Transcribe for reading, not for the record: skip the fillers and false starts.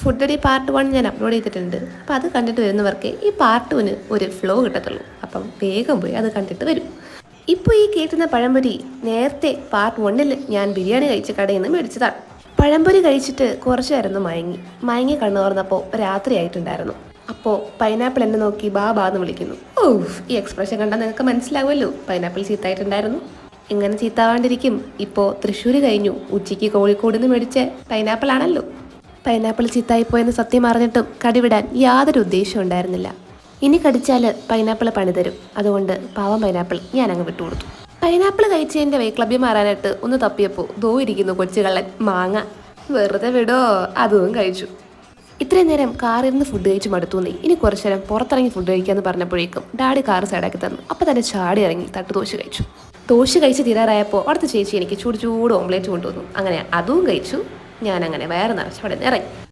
Food day part 1 ഞാൻ upload ചെയ്തിട്ടുണ്ട്. അപ്പോൾ അത് കണ്ടിട്ട് വരുന്നവർക്ക് ഈ പാർട്ട് 2 ഒരു ഫ്ലോ കിട്ടത്തുള്ളൂ. അപ്പം വേഗം പോയി അത് കണ്ടിട്ട് വരും. ഇപ്പോൾ ഈ കേട്ടുന്ന പഴംപൊരി നേരത്തെ പാർട്ട് 1 ഞാൻ ബിരിയാണി കഴിച്ച കടയിൽ നിന്ന് മേടിച്ചതാണ്. പഴംപൊരി കഴിച്ചിട്ട് കുറച്ച് നേരം മയങ്ങി കണ്ണു തുറന്നപ്പോൾ രാത്രി ആയിട്ടുണ്ടായിരുന്നു. അപ്പോൾ പൈനാപ്പിൾ എന്നെ നോക്കി ബാബാ എന്ന് വിളിക്കുന്നു. ഈ എക്സ്പ്രഷൻ കണ്ടാൽ നിങ്ങൾക്ക് മനസ്സിലാവുമല്ലോ പൈനാപ്പിൾ ചീത്തായിട്ടുണ്ടായിരുന്നു. ഇങ്ങനെ ചീത്താവാണ്ടിരിക്കും. ഇപ്പോൾ തൃശ്ശൂർ കഴിഞ്ഞു, ഉച്ചയ്ക്ക് കോഴിക്കോട് നിന്ന് മേടിച്ച പൈനാപ്പിൾ ആണല്ലോ. പൈനാപ്പിൾ ചീത്തായിപ്പോയെന്ന് സത്യം അറിഞ്ഞിട്ടും കടിവിടാൻ യാതൊരു ഉദ്ദേശവും ഉണ്ടായിരുന്നില്ല. ഇനി കടിച്ചാൽ പൈനാപ്പിൾ പണി തരും. അതുകൊണ്ട് പാവം പൈനാപ്പിൾ ഞാൻ അങ്ങ് വിട്ടുകൊടുത്തു. പൈനാപ്പിൾ കഴിച്ചതിൻ്റെ വൈക്ലഭ്യം മാറാനായിട്ട് ഒന്ന് തപ്പിയപ്പോൾ ദോ ഇരിക്കുന്നു കൊച്ചുകള്ളൻ മാങ്ങ. വെറുതെ വിടോ, അതും കഴിച്ചു. ഇത്രയും നേരം കാറിൽ നിന്ന് ഫുഡ് കഴിച്ച് മടുത്തൂന്നേ, ഇനി കുറച്ചു നേരം പുറത്തിറങ്ങി ഫുഡ് കഴിക്കാമെന്ന് പറഞ്ഞപ്പോഴേക്കും ഡാഡി കാറ് സൈഡാക്കി തന്നു. അപ്പോൾ തന്നെ ചാടി ഇറങ്ങി തട്ടുദോശ കഴിച്ചു. ദോശ കഴിച്ച് തീരാറായപ്പോൾ അവിടുത്തെ ചേച്ചി എനിക്ക് ചൂട് ഓംലേറ്റ് കൊണ്ടുവന്നു. അങ്ങനെ അതും കഴിച്ചു. ഞാനങ്ങനെ വയറ് നിറച്ച് അവിടെ നിന്ന് ഇറങ്ങി.